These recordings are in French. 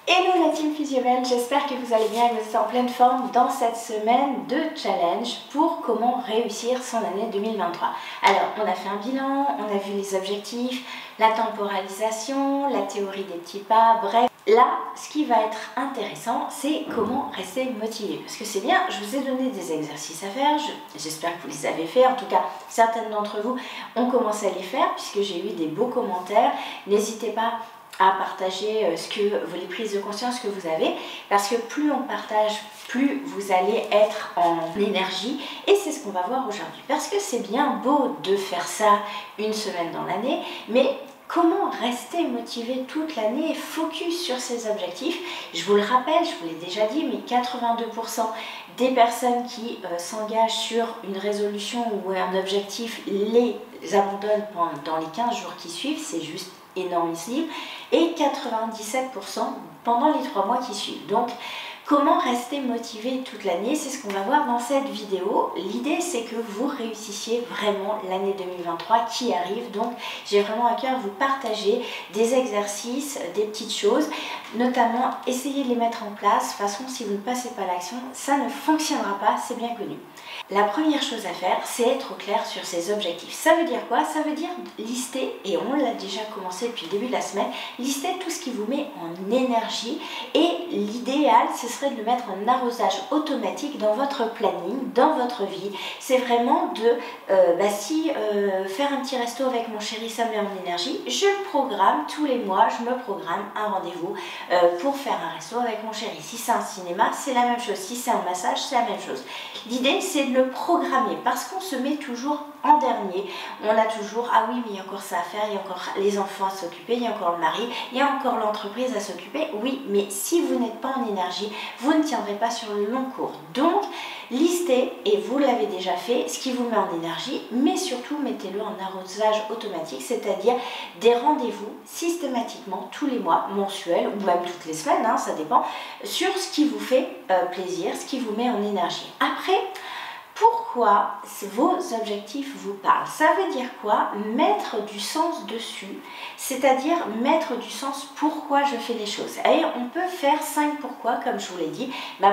Hello la team Physiomène, j'espère que vous allez bien et que vous êtes en pleine forme dans cette semaine de challenge pour comment réussir son année 2023. Alors, on a fait un bilan, on a vu les objectifs, la temporalisation, la théorie des petits pas, bref. Là, ce qui va être intéressant, c'est comment rester motivé. Parce que c'est bien, je vous ai donné des exercices à faire, j'espère que vous les avez faits. En tout cas, certaines d'entre vous ont commencé à les faire puisque j'ai eu des beaux commentaires. N'hésitez pas à partager les prises de conscience que vous avez, parce que plus on partage, plus vous allez être en énergie, et c'est ce qu'on va voir aujourd'hui. Parce que c'est bien beau de faire ça une semaine dans l'année, mais comment rester motivé toute l'année et focus sur ses objectifs? Je vous le rappelle, je vous l'ai déjà dit, mais 82% des personnes qui s'engagent sur une résolution ou un objectif les abandonnent dans les 15 jours qui suivent. C'est juste énormissime, et 97% pendant les 3 mois qui suivent. Donc, comment rester motivé toute l'année? C'est ce qu'on va voir dans cette vidéo. L'idée, c'est que vous réussissiez vraiment l'année 2023 qui arrive. Donc, j'ai vraiment à cœur de vous partager des exercices, des petites choses, notamment essayer de les mettre en place. De toute façon, si vous ne passez pas à l'action, ça ne fonctionnera pas, c'est bien connu. La première chose à faire, c'est être au clair sur ses objectifs. Ça veut dire quoi? Ça veut dire lister, et on l'a déjà commencé depuis le début de la semaine, lister tout ce qui vous met en énergie, et l'idéal, ce serait de le mettre en arrosage automatique dans votre planning, dans votre vie. C'est vraiment de, faire un petit resto avec mon chéri, ça me met en énergie, je le programme tous les mois, je me programme un rendez-vous pour faire un resto avec mon chéri. Si c'est un cinéma, c'est la même chose. Si c'est un massage, c'est la même chose. L'idée, c'est de le programmer parce qu'on se met toujours en dernier. On a toujours, ah oui, mais il y a encore ça à faire, il y a encore les enfants à s'occuper, il y a encore le mari, il y a encore l'entreprise à s'occuper. Oui, mais si vous n'êtes pas en énergie, vous ne tiendrez pas sur le long cours. Donc, listez, et vous l'avez déjà fait, ce qui vous met en énergie, mais surtout mettez-le en arrosage automatique, c'est-à-dire des rendez-vous systématiquement tous les mois, mensuels ou même toutes les semaines, hein, ça dépend, sur ce qui vous fait plaisir, ce qui vous met en énergie. Après, pourquoi vos objectifs vous parlent? Ça veut dire quoi? Mettre du sens dessus, c'est-à-dire mettre du sens pourquoi je fais les choses. Et on peut faire 5 pourquoi, comme je vous l'ai dit.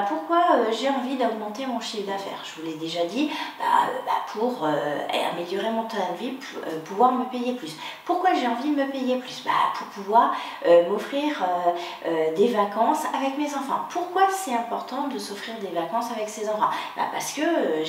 Pourquoi j'ai envie d'augmenter mon chiffre d'affaires? Je vous l'ai déjà dit, pour améliorer mon train de vie, pouvoir me payer plus. Pourquoi j'ai envie de me payer plus? Pour pouvoir m'offrir des vacances avec mes enfants. Pourquoi c'est important de s'offrir des vacances avec ses enfants? Parce que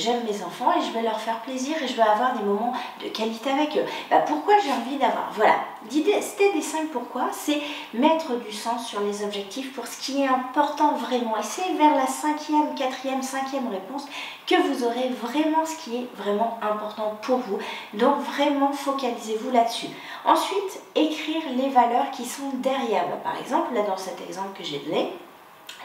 j'aime mes enfants et je vais leur faire plaisir et je vais avoir des moments de qualité avec eux. Pourquoi j'ai envie d'avoir? Voilà, l'idée, c'était des 5 pourquoi, c'est mettre du sens sur les objectifs pour ce qui est important vraiment. Et c'est vers la 5e, 4e, 5e réponse que vous aurez vraiment ce qui est vraiment important pour vous. Donc vraiment focalisez-vous là-dessus. Ensuite, écrire les valeurs qui sont derrière. Par exemple, là dans cet exemple que j'ai donné,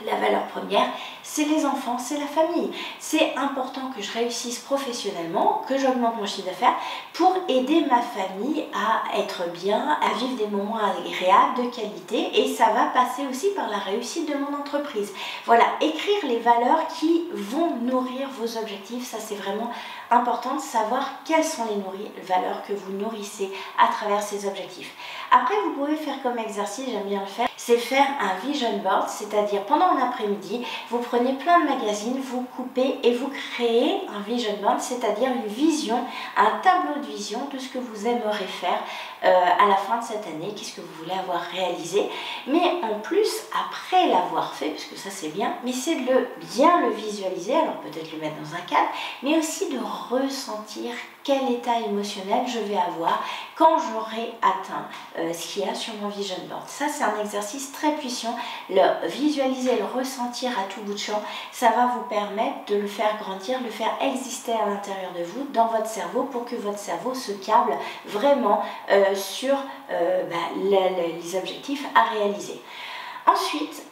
la valeur première, c'est les enfants, c'est la famille. C'est important que je réussisse professionnellement, que j'augmente mon chiffre d'affaires pour aider ma famille à être bien, à vivre des moments agréables, de qualité, et ça va passer aussi par la réussite de mon entreprise. Voilà, écrire les valeurs qui vont nourrir vos objectifs, ça c'est vraiment important de savoir quelles sont les valeurs que vous nourrissez à travers ces objectifs. Après, vous pouvez faire comme exercice, j'aime bien le faire, c'est faire un vision board, c'est-à-dire pendant un après-midi, vous prenez plein de magazines, vous coupez et vous créez un vision board, c'est-à-dire une vision, un tableau de vision de ce que vous aimeriez faire à la fin de cette année, qu'est-ce que vous voulez avoir réalisé. Mais en plus, après l'avoir fait, parce que ça c'est bien, mais c'est de bien le visualiser, alors peut-être le mettre dans un cadre, mais aussi de ressentir quel état émotionnel je vais avoir quand j'aurai atteint ce qu'il y a sur mon vision board. Ça c'est un exercice très puissant, le visualiser, le ressentir à tout bout de champ, ça va vous permettre de le faire grandir, de le faire exister à l'intérieur de vous, dans votre cerveau, pour que votre cerveau se câble vraiment sur les objectifs à réaliser. Ensuite,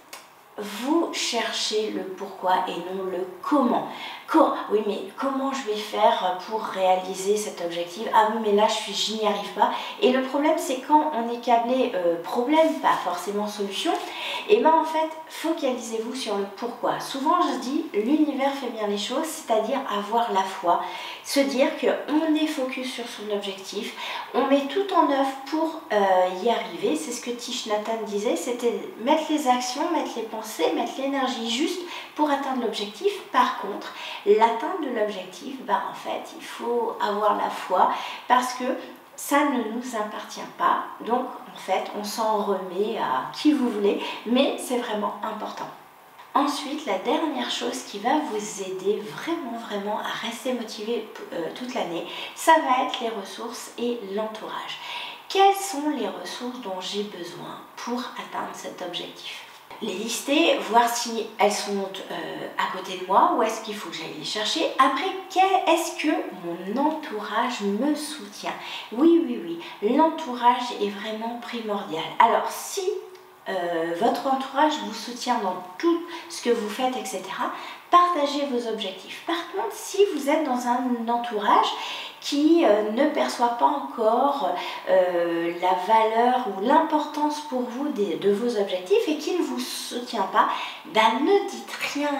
vous chercher le pourquoi et non le comment. Oui, mais comment je vais faire pour réaliser cet objectif? Ah oui, mais là, je n'y arrive pas. Et le problème, c'est quand on est câblé problème, pas forcément solution, et bien en fait, focalisez-vous sur le pourquoi. Souvent, je dis, l'univers fait bien les choses, c'est-à-dire avoir la foi, se dire qu'on est focus sur son objectif, on met tout en œuvre pour y arriver. C'est ce que Thich Nhat Hanh disait, c'était mettre les actions, mettre les pensées, mettre l'énergie juste pour atteindre l'objectif. Par contre, l'atteinte de l'objectif, en fait, il faut avoir la foi parce que ça ne nous appartient pas. Donc, en fait, on s'en remet à qui vous voulez, mais c'est vraiment important. Ensuite, la dernière chose qui va vous aider vraiment à rester motivé toute l'année, ça va être les ressources et l'entourage. Quelles sont les ressources dont j'ai besoin pour atteindre cet objectif? Les lister, voir si elles sont à côté de moi ou est-ce qu'il faut que j'aille les chercher. Après, est-ce que mon entourage me soutient? Oui, l'entourage est vraiment primordial. Alors, si votre entourage vous soutient dans tout ce que vous faites, etc., partagez vos objectifs. Par contre, si vous êtes dans un entourage qui ne perçoit pas encore la valeur ou l'importance pour vous de vos objectifs et qui ne vous soutient pas, ne dites rien,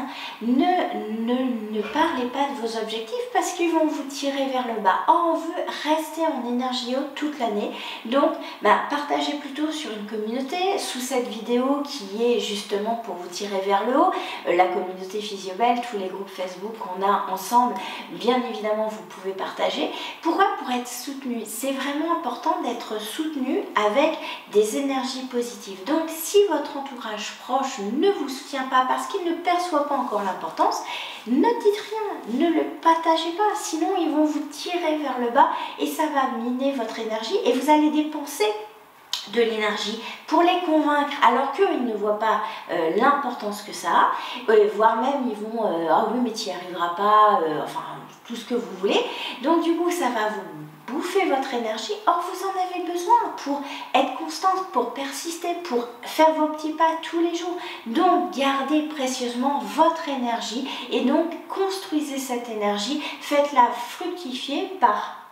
ne parlez pas de vos objectifs parce qu'ils vont vous tirer vers le bas. Or, on veut rester en énergie haute toute l'année, donc partagez plutôt sur une communauté sous cette vidéo qui est justement pour vous tirer vers le haut, la communauté Physiobelle, tous les groupes Facebook qu'on a ensemble, bien évidemment vous pouvez partager. Pourquoi? Pour être soutenu. C'est vraiment important d'être soutenu avec des énergies positives. Donc si votre entourage proche ne vous soutient pas parce qu'il ne perçoit pas encore l'importance, ne dites rien, ne le partagez pas, sinon ils vont vous tirer vers le bas et ça va miner votre énergie et vous allez dépenser de l'énergie pour les convaincre alors qu'ils ne voient pas l'importance que ça a, voire même ils vont ah oui mais tu n'y arriveras pas, enfin tout ce que vous voulez. Donc du coup ça va vous bouffer votre énergie. Or vous en avez besoin pour être constante, pour persister, pour faire vos petits pas tous les jours. Donc gardez précieusement votre énergie et donc construisez cette énergie, faites-la fructifier par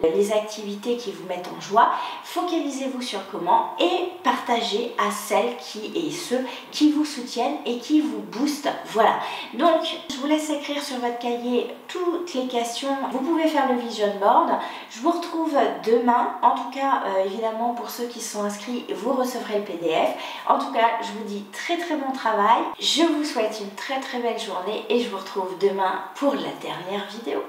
les activités qui vous mettent en joie, focalisez-vous sur comment et partagez à celles et ceux qui vous soutiennent et qui vous boostent. Voilà, donc je vous laisse écrire sur votre cahier toutes les questions. Vous pouvez faire le vision board. Je vous retrouve demain. En tout cas, évidemment, pour ceux qui sont inscrits, vous recevrez le PDF. En tout cas, je vous dis très bon travail. Je vous souhaite une très belle journée et je vous retrouve demain pour la dernière vidéo.